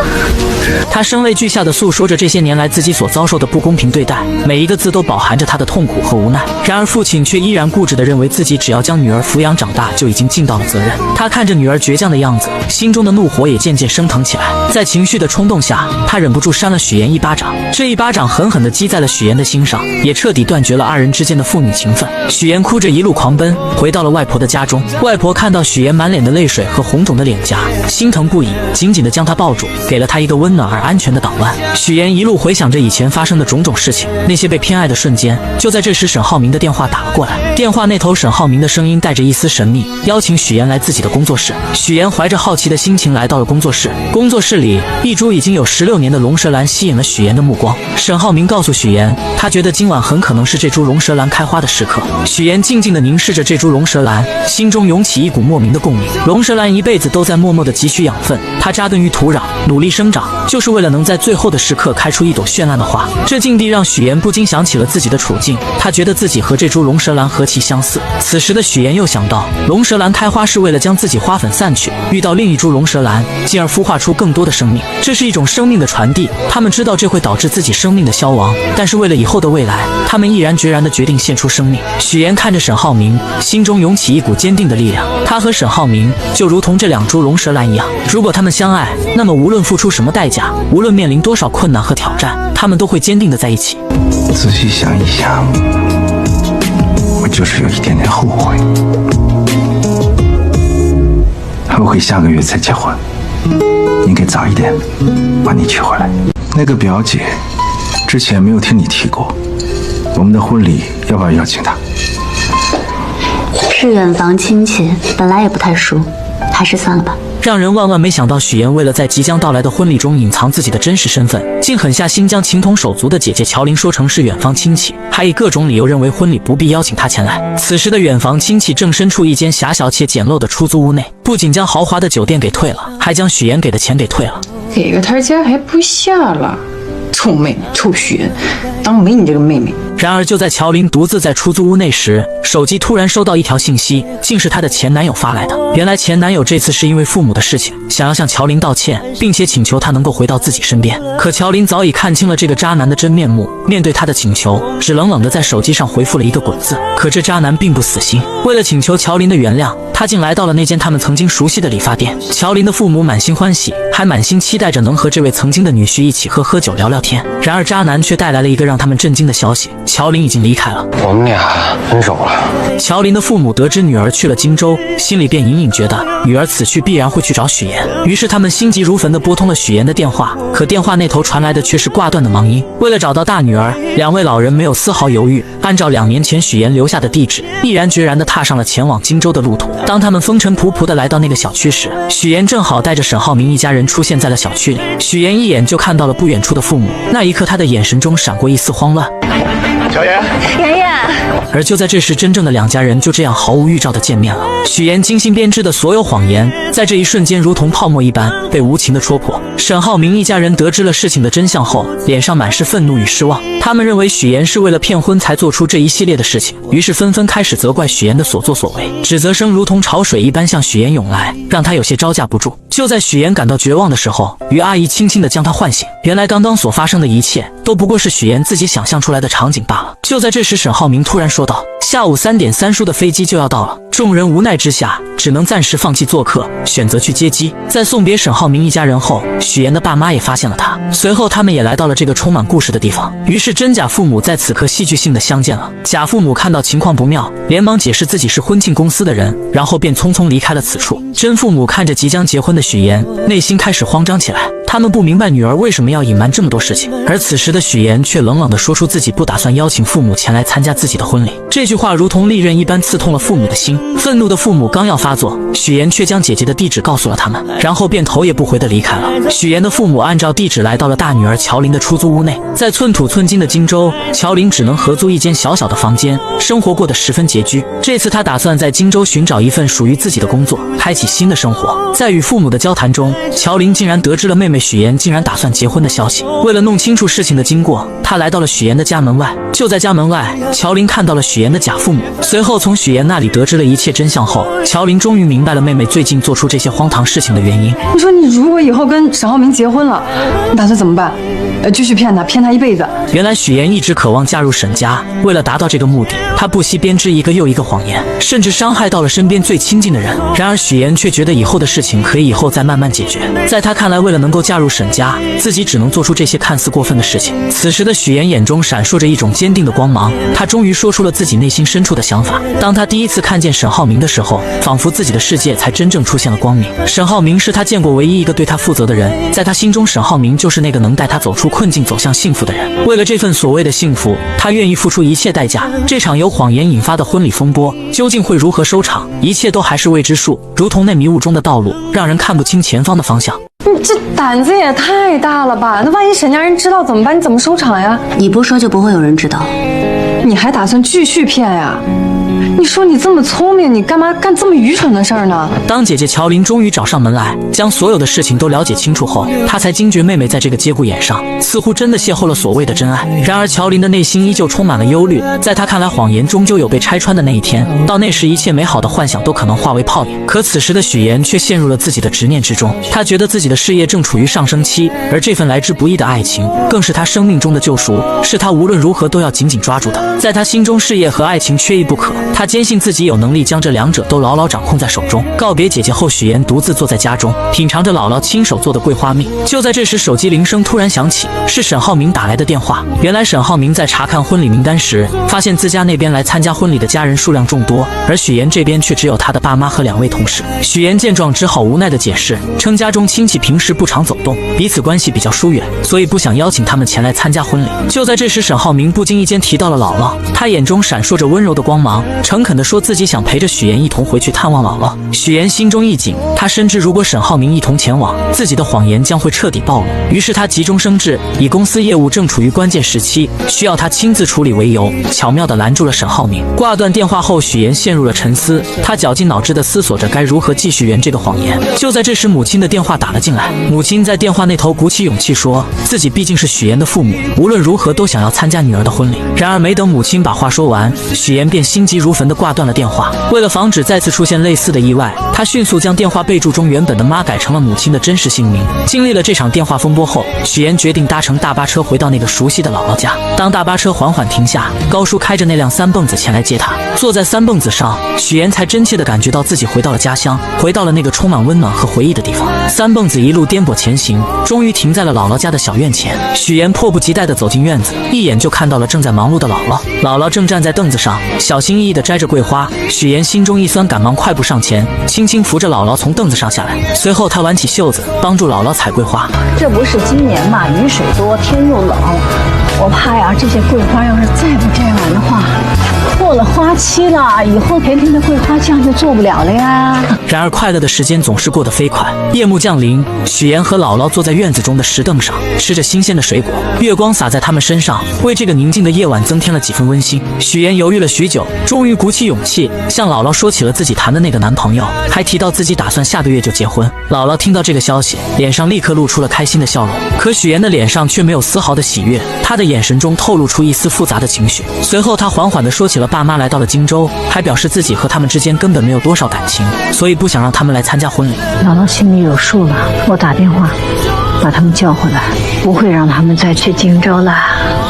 他声泪俱下地诉说着这些年来自己所遭受的不公平对待，每一个字都饱含着他的痛苦和无奈。然而父亲却依然固执地认为自己只要将女儿抚养长大就已经尽到了责任。他看着女儿倔强的样子，心中的怒火也渐渐升腾起来。在情绪的冲动下，他忍不住扇了许妍一巴掌。这一巴掌狠狠地击在了许妍的心上，也彻底断绝了2人之间的父女情分。许妍哭着一路狂奔，回到了外婆的家中。外婆看到许妍满脸的泪水和红肿的脸颊，心疼不已，紧紧地将她抱住，给了她一个温暖而安全的港湾。许妍一路回想着以前发生的种种事情，那些被偏爱的瞬间。就在这时，沈浩明的电话打了过来。电话那头，沈浩明的声音带着一丝神秘，邀请许妍来自己的工作室。许妍怀着好奇的心情来到了工作室。工作室里，一株已经有16年的龙舌兰吸引了许妍的目光。沈浩明告诉许妍，他觉得今晚很可能是这株龙舌兰开花的时刻。许妍静静地凝视着这株龙舌兰，心中涌起一股莫名的共鸣。龙舌兰一辈子都在默默地汲取养分，它扎根于土壤，努力生长，就是为了能在最后的时刻开出一朵绚烂的花。这境地让许妍不禁想起了自己的处境，她觉得自己和这株龙舌兰何其相似。此时的许妍又想到，龙舌兰开花是为了将自己花粉散去，遇到另一株龙舌兰，进而孵化出更多的生命。这是一种生命的传递，他们知道这会导致自己生命的消亡，但是为了以后的未来，他们毅然决然地决定献出生命。许妍看着沈浩明，心中涌起一股坚定的力量。他和沈浩明就如同这2株龙舌兰一样，如果他们相爱，那么无论付出什么代价，无论面临多少困难和挑战，他们都会坚定地在一起。仔细想一想，我就是有一点点后悔，后悔下个月才结婚，应该早一点把你娶回来。那个表姐之前没有听你提过，我们的婚礼要不要邀请她？是远房亲戚，本来也不太熟，还是算了吧。让人万万没想到，许妍为了在即将到来的婚礼中隐藏自己的真实身份，竟狠下心将情同手足的姐姐乔琳说成是远房亲戚，还以各种理由认为婚礼不必邀请她前来。此时的远房亲戚正身处一间狭小且简陋的出租屋内，不仅将豪华的酒店给退了，还将许妍给的钱给退了。给个台阶还不下了，臭妹妹，臭许妍，当没你这个妹妹。然而就在乔琳独自在出租屋内时，手机突然收到一条信息，竟是她的前男友发来的。原来前男友这次是因为父母的事情，想要向乔琳道歉，并且请求她能够回到自己身边。可乔琳早已看清了这个渣男的真面目，面对他的请求，只冷冷地在手机上回复了一个滚字。可这渣男并不死心，为了请求乔琳的原谅，他竟来到了那间他们曾经熟悉的理发店。乔琳的父母满心欢喜，还满心期待着能和这位曾经的女婿一起喝酒聊聊天。然而渣男却带来了一个让他们震惊的消息，乔琳已经离开了。我们俩分手了。乔琳的父母得知女儿去了荆州，心里便隐隐觉得女儿此去必然会去找许妍，于是他们心急如焚地拨通了许妍的电话，可电话那头传来的却是挂断的忙音。为了找到大女儿，2位老人没有丝毫犹豫，按照2年前许妍留下的地址，毅然决然地踏上了前往荆州的路途。当他们风尘仆仆地来到那个小区时，许妍正好带着沈浩明一家人出现在了小区里。许妍一眼就看到了不远处的父母，那一刻她的眼神中闪过一丝慌乱。乔妍，妍妍。而就在这时，真正的2家人就这样毫无预兆地见面了。许妍精心编织的所有谎言，在这一瞬间如同泡沫一般被无情地戳破。沈浩明一家人得知了事情的真相后，脸上满是愤怒与失望。他们认为许妍是为了骗婚才做出这一系列的事情，于是纷纷开始责怪许妍的所作所为，指责声如同潮水一般向许妍涌来，让她有些招架不住。就在许妍感到绝望的时候，于阿姨轻轻地将她唤醒。原来刚刚所发生的一切都不过是许妍自己想象出来的场景罢了。就在这时，沈浩明突然说道：“下午3点3叔的飞机就要到了。”众人无奈之下，只能暂时放弃做客，选择去接机。在送别沈浩明一家人后，许妍的爸妈也发现了他，随后他们也来到了这个充满故事的地方。于是真假父母在此刻戏剧性的相见了。假父母看到情况不妙，连忙解释自己是婚庆公司的人，然后便匆匆离开了此处。真父母看着即将结婚的许妍，内心开始慌张起来。他们不明白女儿为什么要隐瞒这么多事情，而此时的许妍却冷冷地说出自己不打算邀请父母前来参加自己的婚礼。这句句话如同利刃一般刺痛了父母的心。愤怒的父母刚要发作，许妍却将姐姐的地址告诉了他们，然后便头也不回地离开了。许妍的父母按照地址来到了大女儿乔琳的出租屋内。在寸土寸金的荆州，乔琳只能合租一间小小的房间，生活过得十分拮据。这次她打算在荆州寻找一份属于自己的工作，开启新的生活。在与父母的交谈中，乔琳竟然得知了妹妹许妍竟然打算结婚的消息。为了弄清楚事情的经过，她来到了许妍的家门外。就在家门外，乔琳看到了许妍的假父母，随后从许妍那里得知了一切真相后，乔琳终于明白了妹妹最近做出这些荒唐事情的原因。你说你如果以后跟沈浩明结婚了，你打算怎么办？继续骗他一辈子。原来许妍一直渴望嫁入沈家，为了达到这个目的，她不惜编织一个又一个谎言，甚至伤害到了身边最亲近的人。然而许妍却觉得以后的事情可以以后再慢慢解决。在她看来，为了能够嫁入沈家，自己只能做出这些看似过分的事情。此时的许妍眼中闪烁着一种坚定的光芒，她终于说出了自己内心深处的想法。当她第一次看见沈浩明的时候，仿佛自己的世界才真正出现了光明。沈浩明是她见过唯一一个对她负责的人，在她心中，沈浩明就是那个能带她走出困境走向幸福的人。为了这份所谓的幸福，她愿意付出一切代价。这场由谎言引发的婚礼风波究竟会如何收场，一切都还是未知数，如同那迷雾中的道路，让人看不清前方的方向。你这胆子也太大了吧？那万一沈家人知道怎么办？你怎么收场呀？你不说就不会有人知道。你还打算继续骗呀？你说你这么聪明，你干嘛干这么愚蠢的事儿呢？当姐姐乔琳终于找上门来，将所有的事情都了解清楚后，她才惊觉妹妹在这个节骨眼上似乎真的邂逅了所谓的真爱。然而乔琳的内心依旧充满了忧虑，在她看来，谎言终究有被拆穿的那一天，到那时一切美好的幻想都可能化为泡影。可此时的许妍却陷入了自己的执念之中，她觉得自己的事业正处于上升期，而这份来之不易的爱情更是她生命中的救赎，是她无论如何都要紧紧抓住的。在她心中，事业和爱情缺一不可，她坚信自己有能力将这两者都牢牢掌控在手中。告别姐姐后，许妍独自坐在家中，品尝着姥姥亲手做的桂花蜜。就在这时，手机铃声突然响起，是沈浩明打来的电话。原来沈浩明在查看婚礼名单时，发现自家那边来参加婚礼的家人数量众多，而许妍这边却只有她的爸妈和2位同事。许妍见状，只好无奈地解释，称家中亲戚平时不常走动，彼此关系比较疏远，所以不想邀请他们前来参加婚礼。就在这时，沈浩明不经意间提到了姥姥，他眼中闪烁着温柔的光芒，诚恳地说自己想陪着许妍一同回去探望姥姥。许妍心中一紧，她深知如果沈浩明一同前往，自己的谎言将会彻底暴露。于是她急中生智，以公司业务正处于关键时期，需要她亲自处理为由，巧妙地拦住了沈浩明。挂断电话后，许妍陷入了沉思，她绞尽脑汁地思索着该如何继续圆这个谎言。就在这时，母亲的电话打了进来。母亲在电话那头鼓起勇气说，自己毕竟是许妍的父母，无论如何都想要参加女儿的婚礼。然而没等母亲把话说完，许妍便心急如焚地挂断了电话。为了防止再次出现类似的意外，她迅速将电话备注中原本的妈改成了母亲的真实姓名。经历了这场电话风波后，许妍决定搭乘大巴车回到那个熟悉的姥姥家。当大巴车缓缓停下，高叔开着那辆三蹦子前来接她。坐在三蹦子上，许妍才真切地感觉到自己回到了家乡，回到了那个充满温暖和回忆的地方。三蹦子一路颠簸前行，终于停在了姥姥家的小院前。许妍迫不及待地走进院子，一眼就看到了正在忙碌的姥姥。姥姥正站在凳子上，小心翼翼地摘着桂花。许妍心中一酸，赶忙快步上前，轻轻扶着姥姥从凳子上下来。随后她挽起袖子，帮助姥姥采桂花。这不是今年嘛，雨水多，天又冷，我怕呀，这些桂花要是再不摘完的话，过了花期了，以后甜甜的桂花酱就做不了了呀。然而快乐的时间总是过得飞快，夜幕降临，许妍和姥姥坐在院子中的石凳上，吃着新鲜的水果，月光洒在他们身上，为这个宁静的夜晚增添了几分温馨。许妍犹豫了许久，终于鼓起勇气向姥姥说起了自己谈的那个男朋友，还提到自己打算下个月就结婚。姥姥听到这个消息，脸上立刻露出了开心的笑容，可许妍的脸上却没有丝毫的喜悦，她的眼神中透露出一丝复杂的情绪。随后她缓缓地说起了爸妈来到了荆州，还表示自己和他们之间根本没有多少感情，所以不想让他们来参加婚礼。姥姥心里有数了，我打电话把他们叫回来，不会让他们再去荆州了。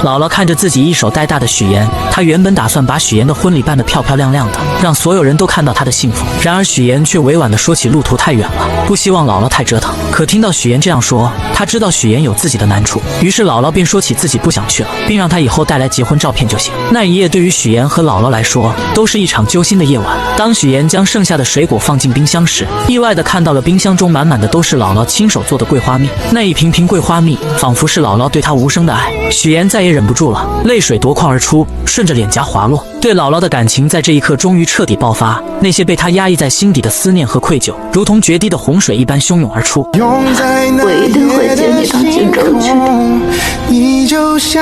姥姥看着自己一手带大的许妍，她原本打算把许妍的婚礼办得漂漂亮亮的，让所有人都看到她的幸福。然而许妍却委婉地说起路途太远了，不希望姥姥太折腾。可听到许妍这样说，她知道许妍有自己的难处，于是姥姥便说起自己不想去了，并让她以后带来结婚照片就行。那一夜对于许妍和姥姥来说都是一场揪心的夜晚。当许妍将剩下的水果放进冰箱时，意外地看到了冰箱中满满的都是姥姥亲手做的桂花蜜。那一瓶瓶桂花蜜仿佛是姥姥对她无声的爱。许妍再也忍不住了，泪水夺眶而出，顺着脸颊滑落。对姥姥的感情在这一刻终于彻底爆发，那些被他压抑在心底的思念和愧疚，如同决堤的洪水一般汹涌而出。我一定会接你到荆州去，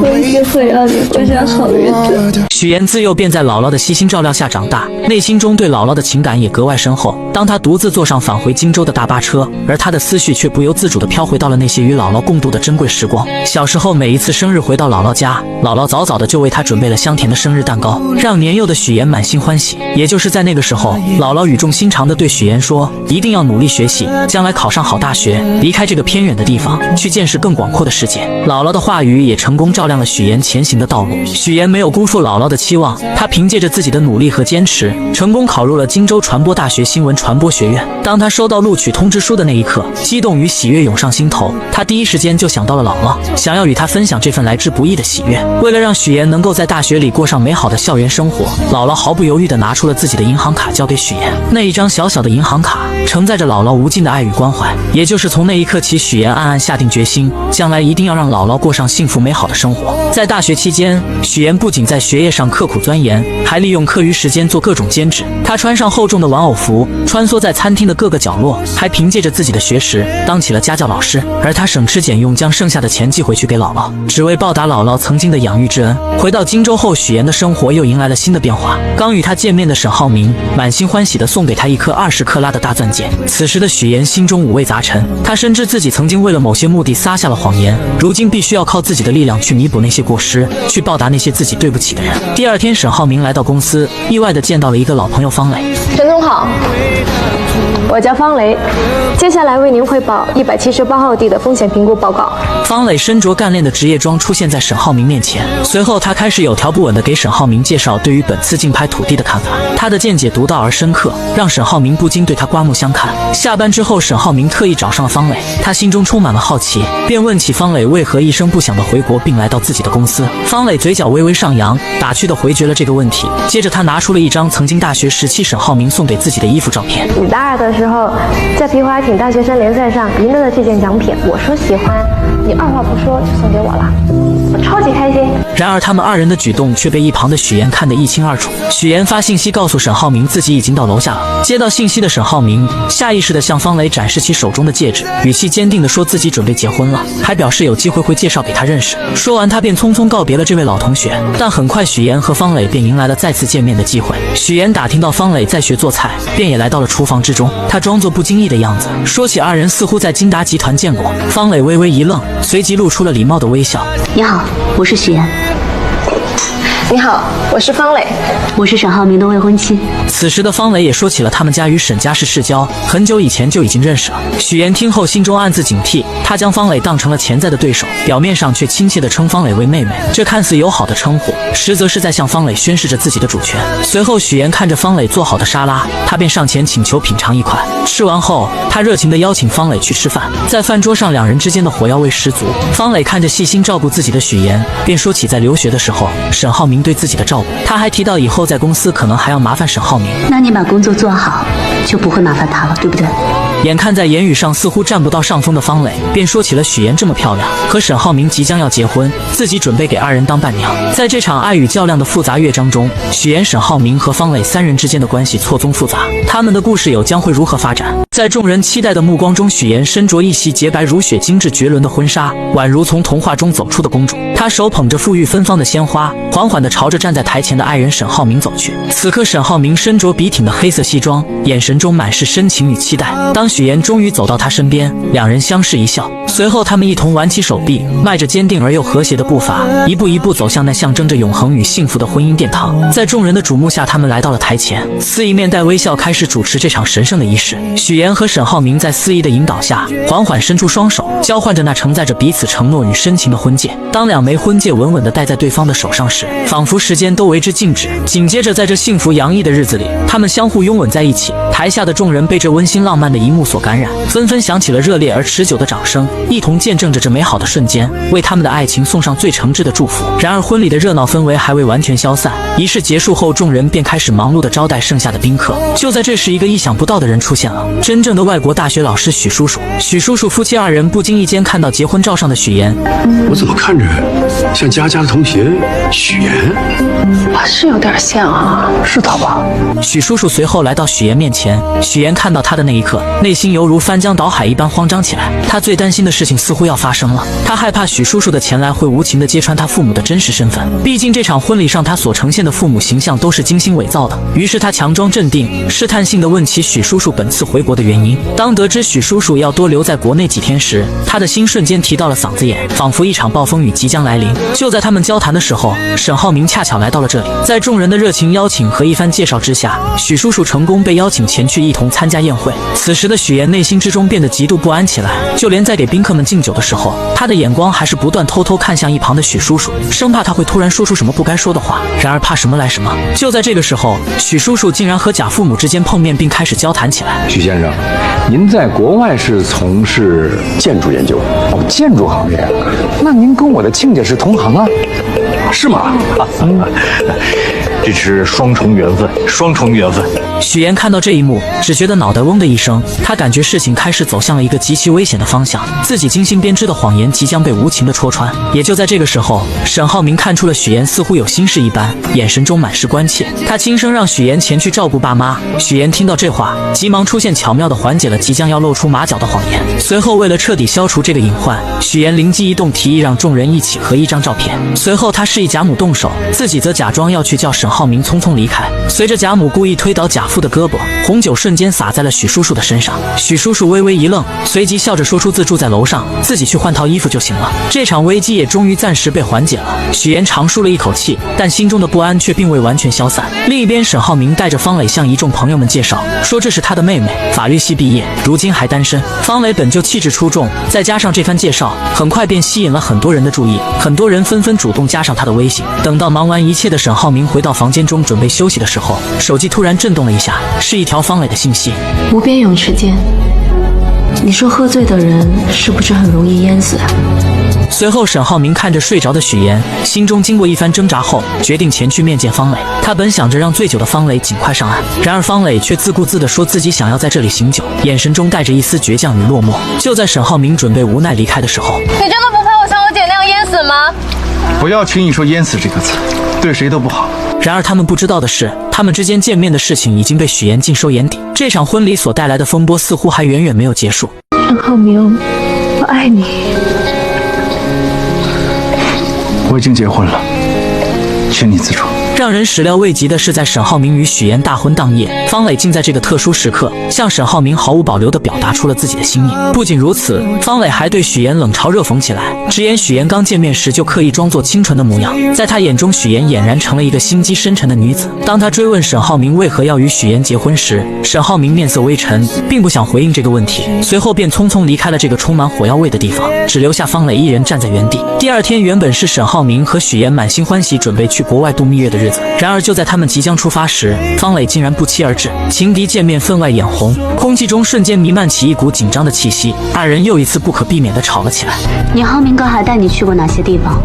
我一定会让你过上好日子。许岩自幼便在姥姥的悉心照料下长大，内心中对姥姥的情感也格外深厚。当他独自坐上返回荆州的大巴车，而他的思绪却不由自主地飘回到了那些与姥姥共度的珍贵时光。小时候每一次生日回到姥姥家，姥姥早早的就为他准备了香甜的生日蛋糕，让年幼的许岩满心欢喜。也就是在那个时候，姥姥语重心长地对许岩说，一定要努力学习，将来考上好大学，离开这个偏远的地方，去见识更广阔的世界。姥姥的话语也成功照亮了许岩前行的道路。许岩没有辜负姥姥的期望，他凭借着自己的努力和坚持，成功考入了荆州传播大学新闻传播学院。当他收到录取通知书的那一刻，激动与喜悦涌上心头，他第一时间就想到了姥姥，想要与她分享这份来之不易的喜悦。为了让许岩能够在大学里过上美好的校园生活，姥姥毫不犹豫地拿出了自己的银行卡交给许岩。那一张小小的银行卡承载着姥姥无尽的爱与关怀。也就是从那一刻起，许岩暗暗下定决心，将来一定要让姥姥过上幸福美好的生活。在大学期间，许岩不仅在学业上刻苦钻研，还利用课余时间做各种兼职。他穿上厚重的玩偶服，穿梭在餐厅的各个角落，还凭借着自己的学识当起了家教老师。而他省吃俭用，将剩下的钱寄回去给姥姥，只为报答姥姥曾经的养育之恩。回到荆州后，许岩的生活又迎来了新的变化。刚与他见面的沈浩明满心欢喜地送给他一颗20克拉的大钻戒。此时的许岩心中五味杂陈，他深知自己曾经为了某些目的撒下了谎言，如今必须要靠自己的力量去弥补那些过失，去报答那些自己对不起的人。第二天，沈浩明来到公司，意外地见到了一个老朋友方磊。陈总好，我叫方雷，接下来为您汇报178号地的风险评估报告。方磊身着干练的职业装出现在沈浩明面前，随后他开始有条不紊地给沈浩明介绍对于本次竞拍土地的看法。他的见解独到而深刻，让沈浩明不禁对他刮目相看。下班之后，沈浩明特意找上了方磊，他心中充满了好奇，便问起方磊为何一声不响地回国并来到自己的公司。方磊嘴角微微上扬，打趣地回绝了这个问题。接着他拿出了一张曾经大学时期沈浩明送给自己的衣服照片。你大二的时候在皮划艇大学生联赛上赢得了这件奖品，我说喜欢，你二话不说就送给我了，我超级开心。然而他们二人的举动却被一旁的许岩看得一清二楚。许岩发信息告诉沈浩明自己已经到楼下了。接到信息的沈浩明下意识地向方磊展示起手中的戒指，语气坚定地说自己准备结婚了，还表示有机会会介绍给他认识。说完他便匆匆告别了这位老同学。但很快许岩和方磊便迎来了再次见面的机会。许岩打听到方磊在学做菜，便也来到了厨房之中。他装作不经意的样子，说起二人似乎在金达集团见过。方磊微微一愣，随即露出了礼貌的微笑。你好，我是许岩。你好，我是方磊，我是沈浩明的未婚妻。此时的方磊也说起了他们家与沈家是世交，很久以前就已经认识了。许岩听后心中暗自警惕，他将方磊当成了潜在的对手，表面上却亲切地称方磊为妹妹。这看似友好的称呼，实则是在向方磊宣示着自己的主权。随后许岩看着方磊做好的沙拉，他便上前请求品尝一块。吃完后，他热情地邀请方磊去吃饭。在饭桌上，两人之间的火药味十足。方磊看着细心照顾自己的许岩，便说起在留学的时候沈浩明对自己的照顾。他还提到以后在公司可能还要麻烦沈浩明。那你把工作做好，就不会麻烦他了，对不对？眼看在言语上似乎占不到上风的方磊，便说起了许岩这么漂亮，和沈浩明即将要结婚，自己准备给二人当伴娘。在这场爱与较量的复杂乐章中，许岩、沈浩明和方磊三人之间的关系错综复杂，他们的故事有将会如何发展？在众人期待的目光中，许岩身着一袭洁白如雪、精致绝伦的婚纱，宛如从童话中走出的公主。她手捧着馥郁芬芳的鲜花，缓缓地朝着站在台前的爱人沈浩明走去。此刻，沈浩明身着笔挺的黑色西装，眼神中满是深情与期待。当许岩终于走到他身边，两人相视一笑，随后他们一同挽起手臂，迈着坚定而又和谐的步伐，一步一步走向那象征着永恒与幸福的婚姻殿堂。在众人的瞩目下，他们来到了台前，司仪面带微笑开始主持这场神圣的仪式。许岩和沈浩明在司仪的引导下，缓缓伸出双手，交换着那承载着彼此承诺与深情的婚戒。当两枚婚戒稳稳地戴在对方的手上时，仿佛时间都为之静止。紧接着，在这幸福洋溢的日子里，他们相互拥吻在一起。台下的众人被这温馨浪漫的一幕所感染，纷纷响起了热烈而持久的掌声，一同见证着这美好的瞬间，为他们的爱情送上最诚挚的祝福。然而婚礼的热闹氛围还未完全消散，仪式结束后，众人便开始忙碌地招待剩下的宾客。就在这时，一个意想不到的人出现了，真正的外国大学老师许叔叔。许叔叔夫妻二人不经意间看到结婚照上的许妍，我怎么看着像佳佳的同学许妍？是有点像啊，是他吧？许叔叔随后来到许妍面前，许妍看到他的那一刻，内心犹如翻江倒海一般慌张起来。他最担心的事情似乎要发生了，他害怕许叔叔的前来会无情地揭穿他父母的真实身份。毕竟这场婚礼上他所呈现的父母形象都是精心伪造的。于是他强装镇定，试探性地问起许叔叔本次回国的原因。当得知许叔叔要多留在国内几天时，他的心瞬间提到了嗓子眼，仿佛一场暴风雨即将来临。就在他们交谈的时候，沈浩明恰巧来到了这里。在众人的热情邀请和一番介绍之下，许叔叔成功被邀请前去一同参加宴会。此时的许妍内心之中变得极度不安起来，就连在给宾客们敬酒的时候，她的眼光还是不断偷偷看向一旁的许叔叔，生怕他会突然说出什么不该说的话。然而怕什么来什么，就在这个时候，许叔叔竟然和贾父母之间碰面，并开始交谈起来。许先生，您在国外是从事建筑研究？哦，建筑行业，那您跟我的亲家是同行啊？是吗？这是双重缘分，双重缘分。许妍看到这一幕，只觉得脑袋嗡的一声，她感觉事情开始走向了一个极其危险的方向，自己精心编织的谎言即将被无情的戳穿。也就在这个时候，沈浩明看出了许妍似乎有心事一般，眼神中满是关切，他轻声让许妍前去照顾爸妈。许妍听到这话，急忙出现，巧妙地缓解了即将要露出马脚的谎言。随后为了彻底消除这个隐患，许妍灵机一动，提议让众人一起合一张照片。随后他示意贾母动手，自己则假装要去叫沈浩明匆匆离开。随着贾母故意推倒贾父的胳膊，红酒瞬间洒在了许叔叔的身上。许叔叔微微一愣，随即笑着说出自住在楼上，自己去换套衣服就行了。这场危机也终于暂时被缓解了。许妍长舒了一口气，但心中的不安却并未完全消散。另一边，沈浩明带着方磊向一众朋友们介绍，说这是他的妹妹，法律系毕业，如今还单身。方磊本就气质出众，再加上这番介绍，很快便吸引了很多人的注意，很多人纷纷主动加上他的微信。等到忙完一切的沈浩明回到房间中准备休息的时候，手机突然震动了一下，是一条方磊的信息。无边泳池见，你说喝醉的人是不是很容易淹死啊？随后沈浩明看着睡着的许妍，心中经过一番挣扎后，决定前去面见方磊。他本想着让醉酒的方磊尽快上岸，然而方磊却自顾自地说自己想要在这里醒酒，眼神中带着一丝倔强与落寞。就在沈浩明准备无奈离开的时候，你真的不怕我像我姐那样淹死吗？不要轻易说淹死这个词，对谁都不好。然而他们不知道的是，他们之间见面的事情已经被许妍尽收眼底。这场婚礼所带来的风波似乎还远远没有结束。沈浩明，我爱你。我已经结婚了，请你自重。让人始料未及的是，在沈浩明与许妍大婚当夜，方磊竟在这个特殊时刻向沈浩明毫无保留地表达出了自己的心意。不仅如此，方磊还对许妍冷嘲热讽起来，直言许妍刚见面时就刻意装作清纯的模样，在他眼中许妍俨然成了一个心机深沉的女子。当他追问沈浩明为何要与许妍结婚时，沈浩明面色微沉，并不想回应这个问题，随后便匆匆离开了这个充满火药味的地方，只留下方磊一人站在原地。第二天原本是沈浩明和许妍满心欢喜准备去国外度蜜月的日子，然而就在他们即将出发时，方磊竟然不期而至。情敌见面分外眼红，空气中瞬间弥漫起一股紧张的气息，二人又一次不可避免地吵了起来。你浩明哥还带你去过哪些地方？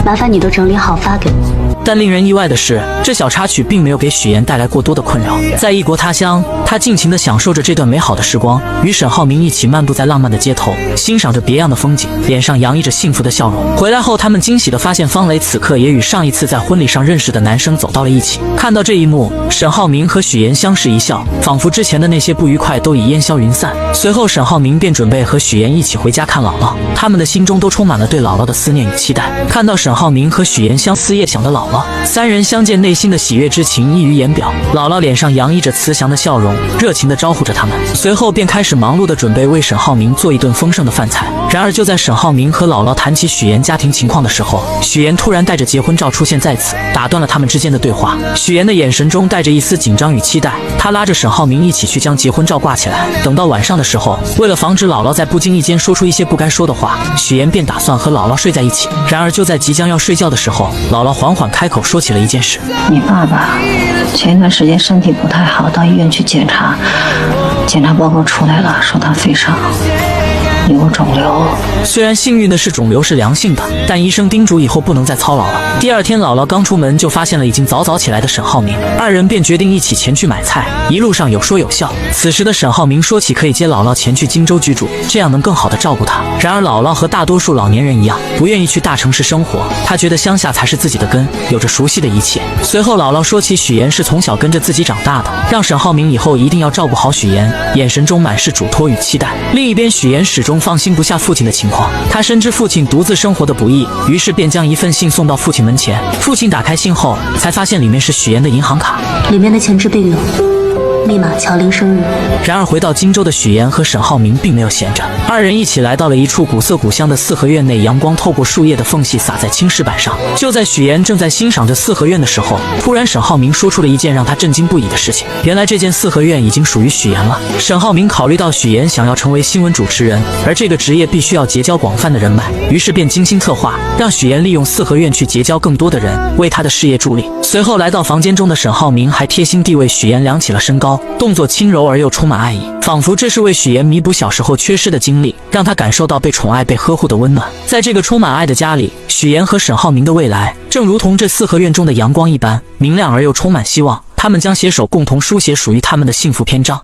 麻烦你都整理好发给我。但令人意外的是，这小插曲并没有给许妍带来过多的困扰。在异国他乡，她尽情地享受着这段美好的时光，与沈浩明一起漫步在浪漫的街头，欣赏着别样的风景，脸上洋溢着幸福的笑容。回来后，他们惊喜地发现方磊此刻也与上一次在婚礼上认识的男生走到了一起。看到这一幕，沈浩明和许妍相视一笑，仿佛之前的那些不愉快都已烟消云散。随后，沈浩明便准备和许妍一起回家看姥姥，他们的心中都充满了对姥姥的思念与期待。看到沈浩明和许妍相思夜想的姥姥，三人相见，内心的喜悦之情溢于言表。姥姥脸上洋溢着慈祥的笑容，热情地招呼着他们，随后便开始忙碌地准备为沈浩明做一顿丰盛的饭菜。然而就在沈浩明和姥姥谈起许妍家庭情况的时候，许妍突然带着结婚照出现在此，打断了他们之间的对话。许妍的眼神中带着一丝紧张与期待，她拉着沈浩明一起去将结婚照挂起来。等到晚上的时候，为了防止姥姥在不经意间说出一些不该说的话，许妍便打算和姥姥睡在一起。然而就在即将要睡觉的时候，姥姥缓缓开开口说起了一件事。你爸爸前一段时间身体不太好，到医院去检查，检查报告出来了，说他肺上有肿瘤。虽然幸运的是肿瘤是良性的，但医生叮嘱以后不能再操劳了。第二天姥姥刚出门就发现了已经早起来的沈浩明，二人便决定一起前去买菜，一路上有说有笑。此时的沈浩明说起可以接姥姥前去荆州居住，这样能更好的照顾她。然而姥姥和大多数老年人一样，不愿意去大城市生活，她觉得乡下才是自己的根，有着熟悉的一切。随后姥姥说起许岩是从小跟着自己长大的，让沈浩明以后一定要照顾好许岩，眼神中满是嘱托与期待。另一边许岩始终放心不下父亲的情况，他深知父亲独自生活的不易，于是便将一份信送到父亲门前。父亲打开信后，才发现里面是许岩的银行卡，里面的钱治病用，密码乔林生日。然而回到荆州的许岩和沈浩明并没有闲着，二人一起来到了一处古色古香的四合院内，阳光透过树叶的缝隙洒在青石板上。就在许岩正在欣赏着四合院的时候，突然沈浩明说出了一件让他震惊不已的事情。原来这间四合院已经属于许岩了。沈浩明考虑到许岩想要成为新闻主持人，而这个职业必须要结交广泛的人脉，于是便精心策划，让许岩利用四合院去结交更多的人，为他的事业助力。随后来到房间中的沈浩明还贴心地为许岩量起了身高，动作轻柔而又充满爱意，仿佛这是为许岩弥补小时候缺失的经历，让他感受到被宠爱被呵护的温暖。在这个充满爱的家里，许岩和沈浩明的未来正如同这四合院中的阳光一般明亮而又充满希望，他们将携手共同书写属于他们的幸福篇章。